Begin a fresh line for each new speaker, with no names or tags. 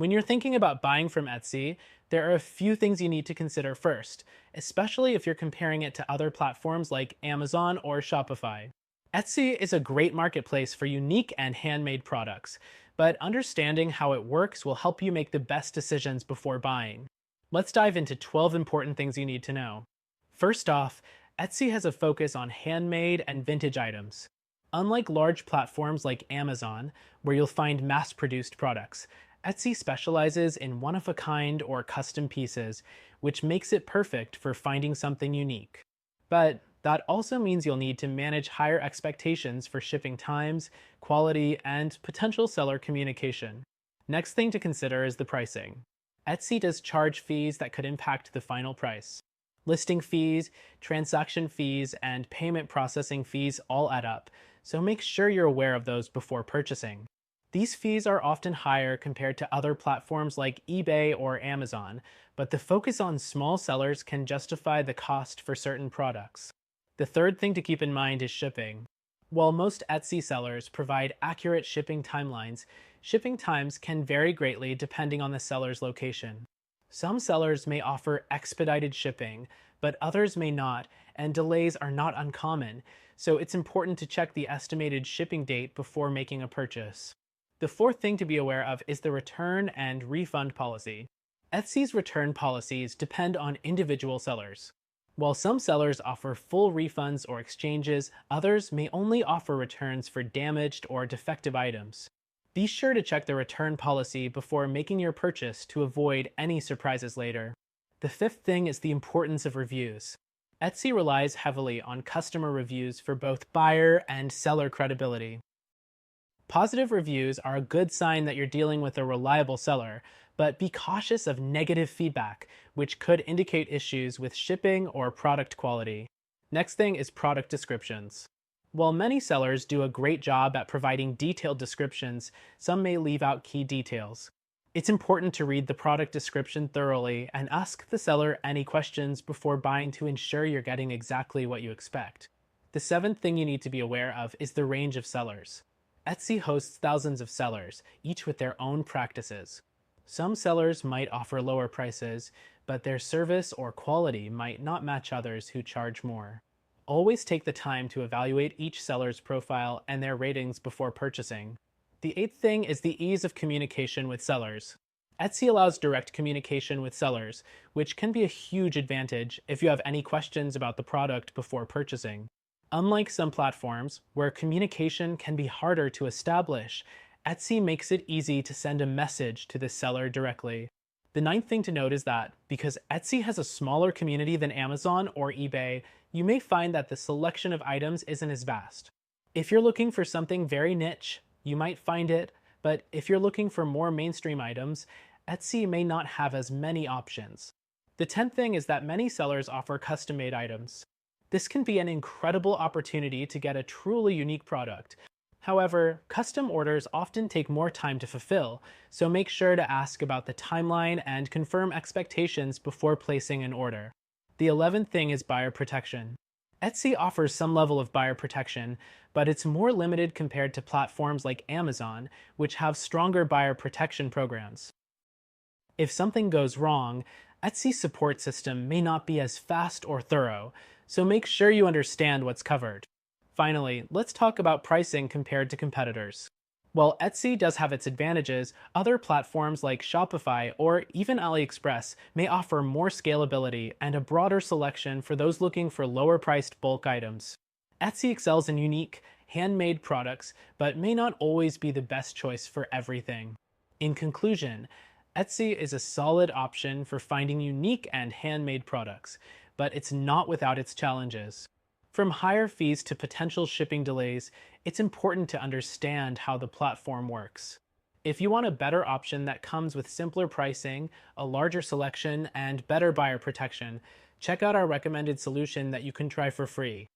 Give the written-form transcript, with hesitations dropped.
When you're thinking about buying from Etsy, there are a few things you need to consider first, especially if you're comparing it to other platforms like Amazon or Shopify. Etsy is a great marketplace for unique and handmade products, but understanding how it works will help you make the best decisions before buying. Let's dive into 12 important things you need to know. First off, Etsy has a focus on handmade and vintage items. Unlike large platforms like Amazon, where you'll find mass produced products, Etsy specializes in one of a kind or custom pieces, which makes it perfect for finding something unique. But that also means you'll need to manage higher expectations for shipping times, quality, and potential seller communication. Next thing to consider is the pricing. Etsy does charge fees that could impact the final price. Listing fees, transaction fees, and payment processing fees all add up, so make sure you're aware of those before purchasing. These fees are often higher compared to other platforms like eBay or Amazon, but the focus on small sellers can justify the cost for certain products. The third thing to keep in mind is shipping. While most Etsy sellers provide accurate shipping timelines, shipping times can vary greatly depending on the seller's location. Some sellers may offer expedited shipping, but others may not, and delays are not uncommon, so it's important to check the estimated shipping date before making a purchase. The fourth thing to be aware of is the return and refund policy. Etsy's return policies depend on individual sellers. While some sellers offer full refunds or exchanges, others may only offer returns for damaged or defective items. Be sure to check the return policy before making your purchase to avoid any surprises later. The fifth thing is the importance of reviews. Etsy relies heavily on customer reviews for both buyer and seller credibility. Positive reviews are a good sign that you're dealing with a reliable seller, but be cautious of negative feedback, which could indicate issues with shipping or product quality. Next thing is product descriptions. While many sellers do a great job at providing detailed descriptions, some may leave out key details. It's important to read the product description thoroughly and ask the seller any questions before buying to ensure you're getting exactly what you expect. The seventh thing you need to be aware of is the range of sellers. Etsy hosts thousands of sellers, each with their own practices. Some sellers might offer lower prices, but their service or quality might not match others who charge more. Always take the time to evaluate each seller's profile and their ratings before purchasing. The eighth thing is the ease of communication with sellers. Etsy allows direct communication with sellers, which can be a huge advantage if you have any questions about the product before purchasing. Unlike some platforms, where communication can be harder to establish, Etsy makes it easy to send a message to the seller directly. The ninth thing to note is that, because Etsy has a smaller community than Amazon or eBay, you may find that the selection of items isn't as vast. If you're looking for something very niche, you might find it, but if you're looking for more mainstream items, Etsy may not have as many options. The 10th thing is that many sellers offer custom-made items. This can be an incredible opportunity to get a truly unique product. However, custom orders often take more time to fulfill, so make sure to ask about the timeline and confirm expectations before placing an order. The 11th thing is buyer protection. Etsy offers some level of buyer protection, but it's more limited compared to platforms like Amazon, which have stronger buyer protection programs. If something goes wrong, Etsy's support system may not be as fast or thorough, so make sure you understand what's covered. Finally, let's talk about pricing compared to competitors. While Etsy does have its advantages, other platforms like Shopify or even AliExpress may offer more scalability and a broader selection for those looking for lower-priced bulk items. Etsy excels in unique, handmade products, but may not always be the best choice for everything. In conclusion, Etsy is a solid option for finding unique and handmade products, but it's not without its challenges. From higher fees to potential shipping delays, it's important to understand how the platform works. If you want a better option that comes with simpler pricing, a larger selection, and better buyer protection, check out our recommended solution that you can try for free.